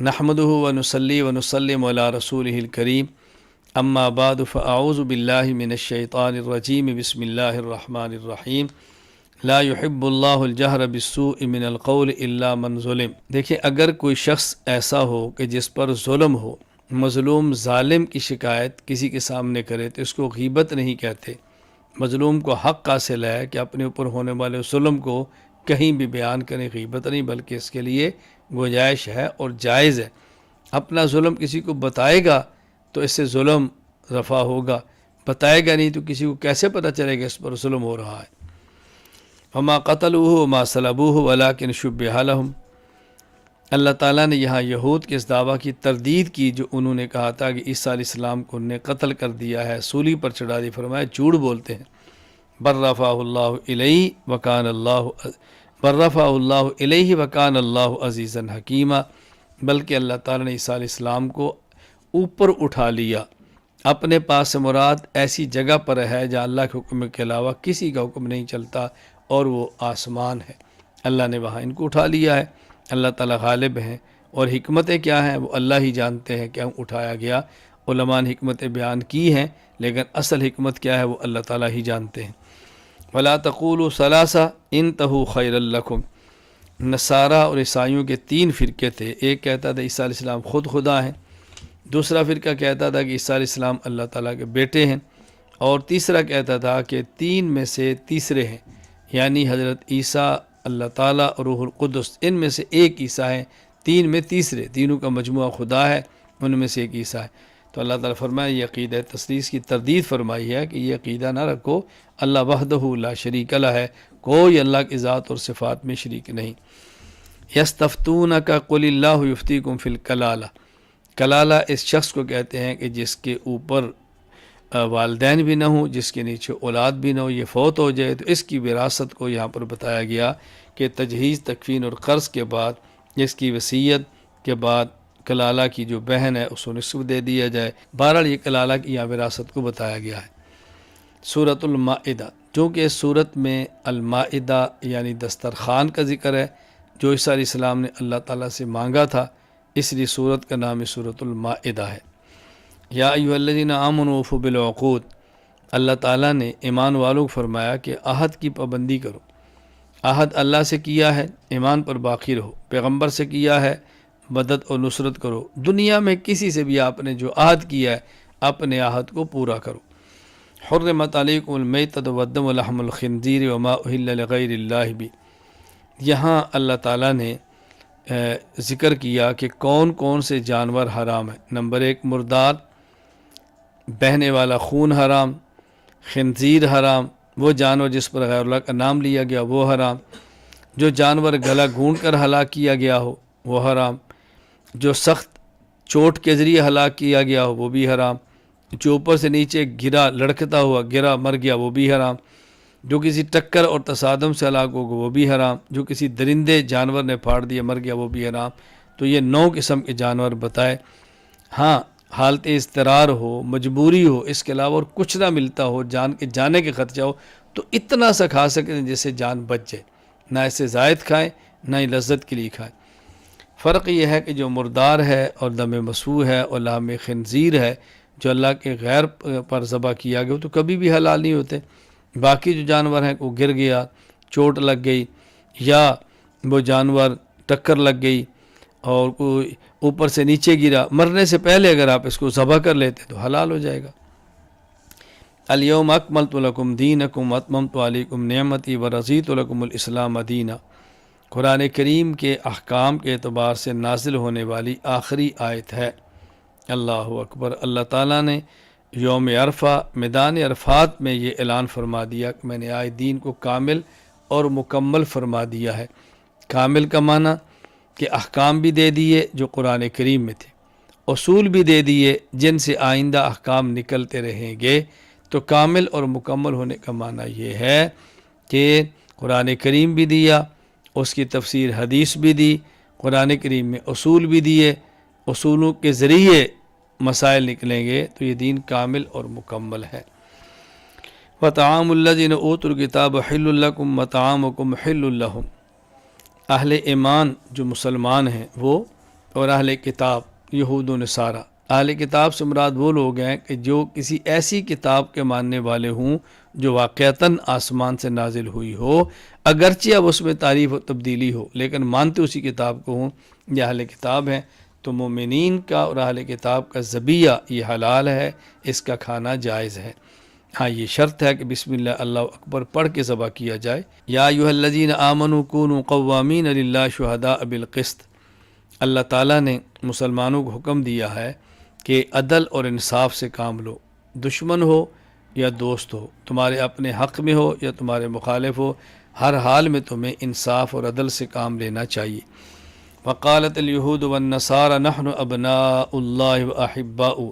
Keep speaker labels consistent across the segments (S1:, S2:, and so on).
S1: نحمدہ ونصلی ونسلم علی رسولہ الکریم اما بعد فاعوذ باللہ من الشیطان الرجیم بسم اللہ الرحمن الرحیم لا يحب اللہ الجہر بالسوء من القول الا من ظلم۔ دیکھیں، اگر کوئی شخص ایسا ہو کہ جس پر ظلم ہو، مظلوم ظالم کی شکایت کسی کے سامنے کرے تو اس کو غیبت نہیں کہتے۔ مظلوم کو حق حاصل ہے کہ اپنے اوپر ہونے والے ظلم کو کہیں بھی بیان کریں، غیبت نہیں، بلکہ اس کے لیے گنجائش ہے اور جائز ہے۔ اپنا ظلم کسی کو بتائے گا تو اس سے ظلم رفع ہوگا، بتائے گا نہیں تو کسی کو کیسے پتہ چلے گا اس پر ظلم ہو رہا ہے۔ وما قتلوہ وما صلبوہ ولکن شبہ لہم۔ اللہ تعالیٰ نے یہاں یہود کے اس دعویٰ کی تردید کی جو انہوں نے کہا تھا کہ عیسیٰ علیہ السلام کو انہوں نے قتل کر دیا ہے، سولی پر چڑھا دی۔ فرمایا جھوٹ بولتے ہیں۔ بر رفعہ اللہ الیہ وکان اللہ عزیزا حکیمہ، بلکہ اللہ تعالیٰ نے عیسیٰ علیہ السلام کو اوپر اٹھا لیا۔ اپنے پاس سے مراد ایسی جگہ پر ہے جہاں اللہ کے حکم کے علاوہ کسی کا حکم نہیں چلتا، اور وہ آسمان ہے۔ اللہ نے وہاں ان کو اٹھا لیا ہے۔ اللہ تعالیٰ غالب ہیں، اور حکمتیں کیا ہیں وہ اللہ ہی جانتے ہیں کہ اٹھایا گیا۔ علماء نے حکمتیں بیان کی ہیں، لیکن اصل حکمت کیا ہے وہ اللہ تعالیٰ ہی جانتے ہیں۔ وَلَا تَقُولُوا ثَلَاثَةٌ انْتَهُوا خَيْرًا لَكُمْ۔ نصارہ اور عیسائیوں کے تین فرقے تھے۔ ایک کہتا تھا عیسیٰ علیہ السلام خود خدا ہیں، دوسرا فرقہ کہتا تھا کہ عیسیٰ علیہ السلام اللہ تعالیٰ کے بیٹے ہیں، اور تیسرا کہتا تھا کہ تین میں سے تیسرے ہیں، یعنی حضرت عیسیٰ، اللہ تعالیٰ اور روح القدس، ان میں سے ایک عیسیٰ ہے، تین میں تیسرے، تینوں کا مجموعہ خدا ہے، ان میں سے ایک عیسیٰ ہے۔ تو اللہ تعالیٰ فرمایا یہ عقیدہ تثلیث کی تردید فرمائی ہے کہ یہ عقیدہ نہ رکھو، اللہ وحدہ لا شریک لہ ہے، کوئی اللہ کی ذات اور صفات میں شریک نہیں۔ یستفتونک قل اللہ یفتیکم فی الکلالہ۔ کلالہ اس شخص کو کہتے ہیں کہ جس کے اوپر والدین بھی نہ ہوں، جس کے نیچے اولاد بھی نہ ہو، یہ فوت ہو جائے تو اس کی وراثت کو یہاں پر بتایا گیا کہ تجہیز، تکفین اور قرض کے بعد اس کی وصیت کے بعد کلالہ کی جو بہن ہے اس کو نصف دے دیا جائے۔ بہرحال یہ کلالہ کی یہاں وراثت کو بتایا گیا ہے۔ سورۃ المائدہ، چونکہ اس صورت میں المائدہ یعنی دسترخوان کا ذکر ہے جو عیسیٰ علیہ السلام نے اللہ تعالیٰ سے مانگا تھا، اس لیے صورت کا نام سورۃ المائدہ ہے۔ یا ایھا الذین آمنوا اوفوا بالعقود۔ اللہ تعالیٰ نے ایمان والوں کو فرمایا کہ عہد کی پابندی کرو۔ عہد اللہ سے کیا ہے، ایمان پر باقی رہو۔ پیغمبر سے کیا ہے، مدد اور نصرت کرو۔ دنیا میں کسی سے بھی آپ نے جو عہد کیا ہے، اپنے عہد کو پورا کرو۔ حرمت علیکم المیتۃ والدم ولحم الخنزیر وما اہل لغیر اللہ بھی۔ یہاں اللہ تعالیٰ نے ذکر کیا کہ کون کون سے جانور حرام ہیں۔ نمبر 1 مردار، بہنے والا خون حرام، خنزیر حرام، وہ جانور جس پر غیر اللہ کا نام لیا گیا وہ حرام، جو جانور گلا گھونٹ کر ہلاک کیا گیا ہو وہ حرام، جو سخت چوٹ کے ذریعے ہلاک کیا گیا ہو وہ بھی حرام، جو اوپر سے نیچے گرا، لڑکتا ہوا گرا مر گیا وہ بھی حرام، جو کسی ٹکر اور تصادم سے ہلاک ہوگا وہ بھی حرام، جو کسی درندے جانور نے پھاڑ دیا مر گیا وہ بھی حرام۔ تو یہ 9 قسم کے جانور بتائے۔ ہاں، حالت اضطرار ہو، مجبوری ہو، اس کے علاوہ اور کچھ نہ ملتا ہو، جان کے جانے کے خدشہ ہو، تو اتنا سا کھا سکتے جس سے جان بچ جائے، نہ اس سے زائد کھائیں نہ ہی لذت کے لیے کھائیں۔ فرق یہ ہے کہ جو مردار ہے اور دم مسفوح ہے اور لحم خنزیر ہے جو اللہ کے غیر پر ذبح کیا گیا تو کبھی بھی حلال نہیں ہوتے۔ باقی جو جانور ہیں وہ گر گیا، چوٹ لگ گئی، یا وہ جانور ٹکر لگ گئی اور کوئی اوپر سے نیچے گرا، مرنے سے پہلے اگر آپ اس کو ذبح کر لیتے تو حلال ہو جائے گا۔ الیوم اکملت لکم دینکم واتممت علیکم نعمتی ورضیت لکم الاسلام دینا۔ قرآن کریم کے احکام کے اعتبار سے نازل ہونے والی آخری آیت ہے۔ اللہ اکبر۔ اللہ تعالیٰ نے یوم عرفہ، میدان عرفات میں یہ اعلان فرما دیا کہ میں نے آج دین کو کامل اور مکمل فرما دیا ہے۔ کامل کا معنی کہ احکام بھی دے دیے جو قرآن کریم میں تھے، اصول بھی دے دیے جن سے آئندہ احکام نکلتے رہیں گے۔ تو کامل اور مکمل ہونے کا معنی یہ ہے کہ قرآن کریم بھی دیا، اس کی تفسیر حدیث بھی دی، قرآن کریم میں اصول بھی دیے، اصولوں کے ذریعے مسائل نکلیں گے تو یہ دین کامل اور مکمل ہے۔ وَطَعَامُ الَّذِينَ أُوتُوا الْكِتَابَ حِلٌّ لَكُمْ وَطَعَامُكُمْ حِلٌّ لَهُمْ۔ اہل ایمان جو مسلمان ہیں وہ اور اہل کتاب یہود و نصارہ، اہل کتاب سے مراد وہ لوگ ہیں کہ جو کسی ایسی کتاب کے ماننے والے ہوں جو واقعتاً آسمان سے نازل ہوئی ہو، اگرچہ اب اس میں تعریف و تبدیلی ہو، لیکن مانتے اسی کتاب کو ہوں، یہ اہل کتاب ہیں۔ تو مومنین کا اور اہل کتاب کا ذبیحہ یہ حلال ہے، اس کا کھانا جائز ہے۔ ہاں یہ شرط ہے کہ بسم اللہ اللہ اکبر پڑھ کے ذبح کیا جائے۔ یا ایھا الذین آمنوا کونوا قوامین للہ شہداء بالقسط، اللہ تعالیٰ نے مسلمانوں کو حکم دیا ہے کہ عدل اور انصاف سے کام لو، دشمن ہو یا دوست ہو، تمہارے اپنے حق میں ہو یا تمہارے مخالف ہو، ہر حال میں تمہیں انصاف اور عدل سے کام لینا چاہیے۔ وقالت الیہود والنصارى نحن ابناء اللہ واحباؤہ،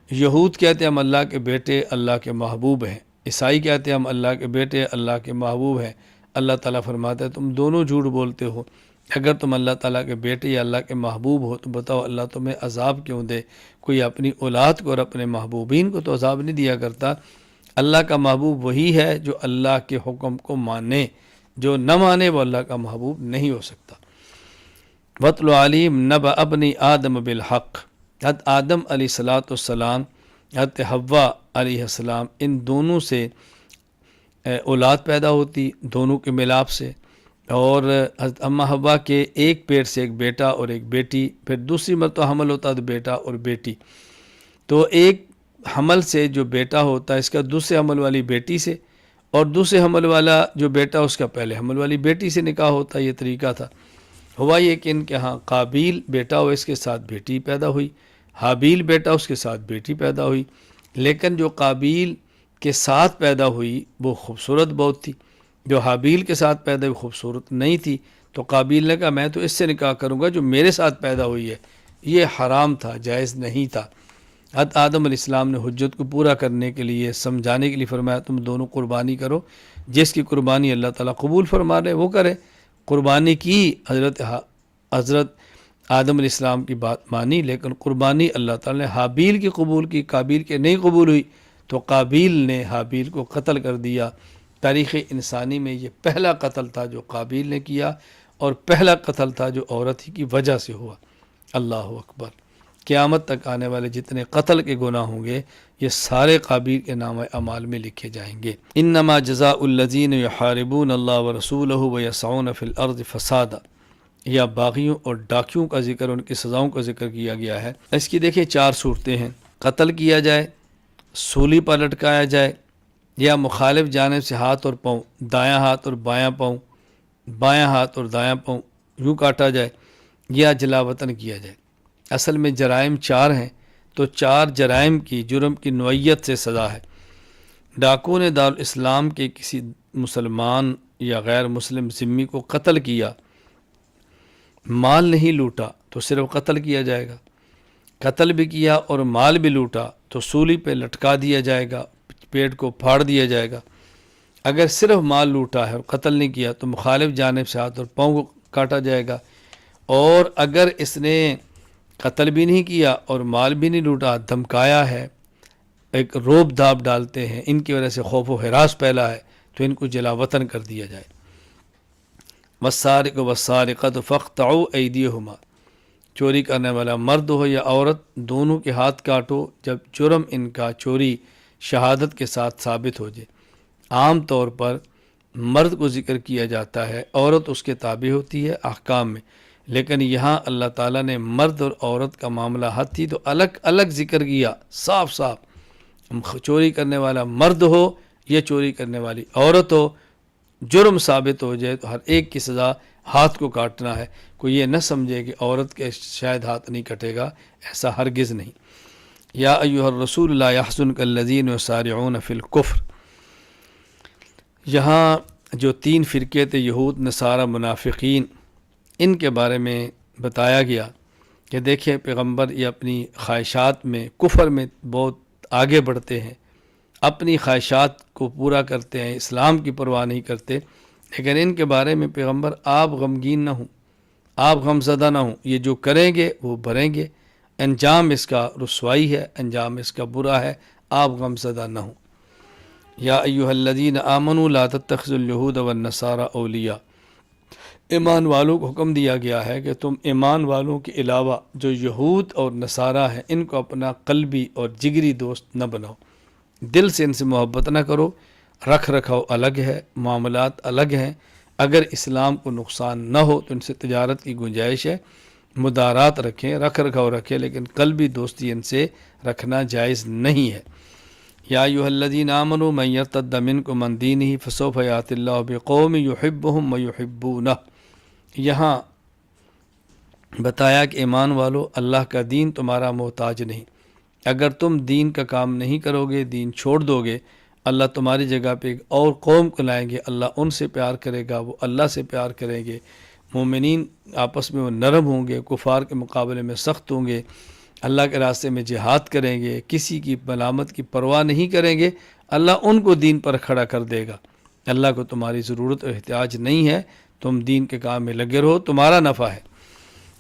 S1: یہود کہتے ہیں ہم اللہ کے بیٹے، اللہ کے محبوب ہیں، عیسائی کہتے ہیں ہم اللہ کے بیٹے، اللہ کے محبوب ہیں۔ اللہ تعالیٰ فرماتا ہے تم دونوں جھوٹ بولتے ہو، اگر تم اللہ تعالیٰ کے بیٹے یا اللہ کے محبوب ہو تو بتاؤ اللہ تمہیں عذاب کیوں دے؟ کوئی اپنی اولاد کو اور اپنے محبوبین کو تو عذاب نہیں دیا کرتا۔ اللہ کا محبوب وہی ہے جو اللہ کے حکم کو مانے، جو نہ مانے وہ اللہ کا محبوب نہیں ہو سکتا۔ وَاتْلُ عَلَيْهِمْ نَبَأَ ابْنِ آدَمَ بِالْحَقِّ، حضرت آدم علیہ الصلاۃ والسلام، حضرت حوا علیہ السلام، ان دونوں سے اولاد پیدا ہوتی، دونوں کے ملاپ سے، اور حضرت اماں حوا کے ایک پیٹ سے ایک بیٹا اور ایک بیٹی، پھر دوسری مرتبہ حمل ہوتا تو بیٹا اور بیٹی۔ تو ایک حمل سے جو بیٹا ہوتا ہے اس کا دوسرے حمل والی بیٹی سے، اور دوسرے حمل والا جو بیٹا اس کا پہلے حمل والی بیٹی سے نکاح ہوتا، یہ طریقہ تھا۔ ہوا یہ کہ ان کے ہاں قابیل بیٹا ہو، اس کے ساتھ بیٹی پیدا ہوئی، حابیل بیٹا، اس کے ساتھ بیٹی پیدا ہوئی، لیکن جو قابیل کے ساتھ پیدا ہوئی وہ خوبصورت بہت تھی، جو حابیل کے ساتھ پیدا ہوئی خوبصورت نہیں تھی، تو قابیل نے کہا میں تو اس سے نکاح کروں گا جو میرے ساتھ پیدا ہوئی ہے۔ یہ حرام تھا، جائز نہیں تھا۔ حضرت آدم علیہ السلام نے حجت کو پورا کرنے کے لیے، سمجھانے کے لیے فرمایا تم دونوں قربانی کرو، جس کی قربانی اللہ تعالیٰ قبول فرما رہے وہ کرے۔ قربانی کی، حضرت آدم علیہ السلام کی بات مانی، لیکن قربانی اللہ تعالیٰ نے حابیل کی قبول کی، قابیل کے نہیں قبول ہوئی، تو قابیل نے حابیل کو قتل کر دیا۔ تاریخ انسانی میں یہ پہلا قتل تھا جو قابیل نے کیا، اور پہلا قتل تھا جو عورت ہی کی وجہ سے ہوا۔ اللہ اکبر۔ قیامت تک آنے والے جتنے قتل کے گناہ ہوں گے یہ سارے قابیل کے نام اعمال میں لکھے جائیں گے۔ انما جزاء الذین یحاربون اللہ ورسولہ ویسعون فی الارض فسادا، یا باغیوں اور ڈاکیوں کا ذکر، ان کی سزاؤں کا ذکر کیا گیا ہے۔ اس کی دیکھیں 4 صورتیں ہیں، قتل کیا جائے، سولی پر لٹکایا جائے، یا مخالف جانب سے ہاتھ اور پاؤں، دایاں ہاتھ اور بایاں پاؤں، بایاں ہاتھ اور دایاں پاؤں یوں کاٹا جائے، یا جلا وطن کیا جائے۔ اصل میں جرائم 4 ہیں، تو 4 جرائم کی، جرم کی نوعیت سے سزا ہے۔ ڈاکو نے دارالاسلام کے کسی مسلمان یا غیر مسلم ذمی کو قتل کیا، مال نہیں لوٹا تو صرف قتل کیا جائے گا، قتل بھی کیا اور مال بھی لوٹا تو سولی پہ لٹکا دیا جائے گا، پیٹ کو پھاڑ دیا جائے گا۔ اگر صرف مال لوٹا ہے اور قتل نہیں کیا تو مخالف جانب سے ہاتھ اور پاؤں کو کاٹا جائے گا، اور اگر اس نے قتل بھی نہیں کیا اور مال بھی نہیں لوٹا، دھمکایا ہے، ایک روب دھاپ ڈالتے ہیں، ان کی وجہ سے خوف و ہراس پھیلا ہے، تو ان کو جلا وطن کر دیا جائے۔ والسارق والسارقۃ فاقطعوا ایدیہما، چوری کرنے والا مرد ہو یا عورت دونوں کے ہاتھ کاٹو جب جرم ان کا چوری شہادت کے ساتھ ثابت ہو جائے۔ عام طور پر مرد کو ذکر کیا جاتا ہے، عورت اس کے تابع ہوتی ہے احکام میں، لیکن یہاں اللہ تعالیٰ نے مرد اور عورت کا معاملہ حد تھی تو الگ الگ ذکر کیا، صاف صاف۔ چوری کرنے والا مرد ہو یا چوری کرنے والی عورت ہو، جرم ثابت ہو جائے تو ہر ایک کی سزا ہاتھ کو کاٹنا ہے۔ کوئی یہ نہ سمجھے کہ عورت کے شاید ہاتھ نہیں کٹے گا، ایسا ہرگز نہیں۔ یا ایھا الرسول لا یحزنک الذین یسارعون فی الکفر، یہاں جو 3 فرقے تھے، یہود، نصارہ، منافقین، ان کے بارے میں بتایا گیا کہ دیکھیں پیغمبر یہ اپنی خواہشات میں، کفر میں بہت آگے بڑھتے ہیں، اپنی خواہشات کو پورا کرتے ہیں، اسلام کی پرواہ نہیں کرتے، لیکن ان کے بارے میں پیغمبر آپ غمگین نہ ہوں، آپ غمزدہ نہ ہوں، یہ جو کریں گے وہ بھریں گے، انجام اس کا رسوائی ہے، انجام اس کا برا ہے، آپ غمزدہ نہ ہوں۔ یا ایھا الذین آمنوا لا تتخذوا اليہود والنصارى اولیاء، ایمان والوں کو حکم دیا گیا ہے کہ تم ایمان والوں کے علاوہ جو یہود اور نصارہ ہیں ان کو اپنا قلبی اور جگری دوست نہ بناؤ، دل سے ان سے محبت نہ کرو، رکھ رکھاؤ الگ ہے، معاملات الگ ہیں، اگر اسلام کو نقصان نہ ہو تو ان سے تجارت کی گنجائش ہے، مدارات رکھیں، رکھ رکھاؤ رکھیں، لیکن قلبی دوستی ان سے رکھنا جائز نہیں ہے۔ یا ایھا الذین آمنوا من یرتد منکم عن دینہ فسوف یأتی اللہ بقوم یحبہم ویحبونہ، یہاں بتایا کہ ایمان والو، اللہ کا دین تمہارا محتاج نہیں، اگر تم دین کا کام نہیں کرو گے، دین چھوڑ دو گے، اللہ تمہاری جگہ پہ ایک اور قوم کو لائیں گے، اللہ ان سے پیار کرے گا، وہ اللہ سے پیار کریں گے، مومنین آپس میں وہ نرم ہوں گے، کفار کے مقابلے میں سخت ہوں گے، اللہ کے راستے میں جہاد کریں گے، کسی کی ملامت کی پرواہ نہیں کریں گے، اللہ ان کو دین پر کھڑا کر دے گا۔ اللہ کو تمہاری ضرورت اور احتیاج نہیں ہے، تم دین کے کام میں لگے رہو، تمہارا نفع ہے۔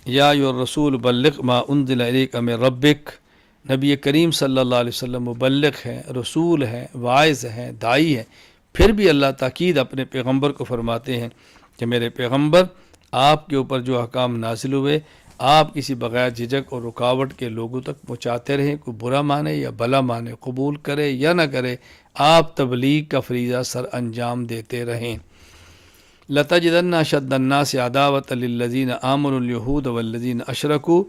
S1: یا ایھا الرسول بلغ ما انزل الیک من ربک، نبی کریم صلی اللہ علیہ وسلم مبلغ ہیں، رسول ہیں، واعظ ہیں، داعی ہیں، پھر بھی اللہ تاکید اپنے پیغمبر کو فرماتے ہیں کہ میرے پیغمبر، آپ کے اوپر جو احکام نازل ہوئے آپ کسی بغیر جھجک اور رکاوٹ کے لوگوں تک پہنچاتے رہیں، کوئی برا مانے یا بھلا مانے، قبول کرے یا نہ کرے، آپ تبلیغ کا فریضہ سر انجام دیتے رہیں۔ لَتَجِدَنَّ أَشَدَّ النَّاسِ عَدَاوَةً لِلَّذِينَ آمَنُوا الْيَهُودَ وَالَّذِينَ أَشْرَكُوا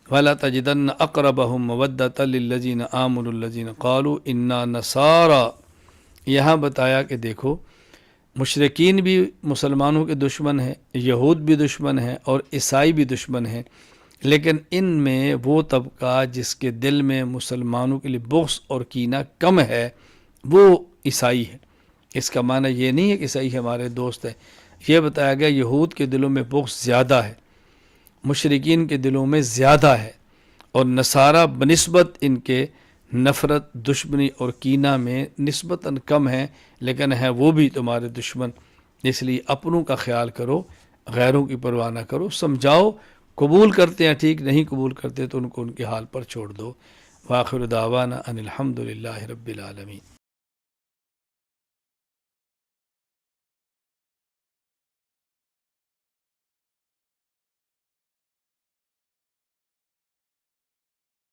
S1: وَلَتَجِدَنَّ أَقْرَبَهُمْ مَوَدَّةً لِلَّذِينَ آمَنُوا الَّذِينَ قَالُوا إِنَّا نَصَارَى۔ یہاں بتایا کہ دیکھو، مشرکین بھی مسلمانوں کے دشمن ہیں، یہود بھی دشمن ہیں اور عیسائی بھی دشمن ہیں، لیکن ان میں وہ طبقہ جس کے دل میں مسلمانوں کے لیے بغض اور کینہ کم ہے وہ عیسائی ہے۔ اس کا معنی یہ نہیں ہے کہ عیسائی ہمارے دوست ہیں، یہ بتایا گیا یہود کے دلوں میں بغض زیادہ ہے، مشرکین کے دلوں میں زیادہ ہے، اور نصارہ بنسبت ان کے نفرت، دشمنی اور کینہ میں نسبتاً کم ہیں، لیکن ہیں وہ بھی تمہارے دشمن۔ اس لیے اپنوں کا خیال کرو، غیروں کی پرواہ نہ کرو، سمجھاؤ، قبول کرتے ہیں ٹھیک، نہیں قبول کرتے تو ان کو ان کے حال پر چھوڑ دو۔ وآخر دعوانا ان الحمد للہ رب العالمین۔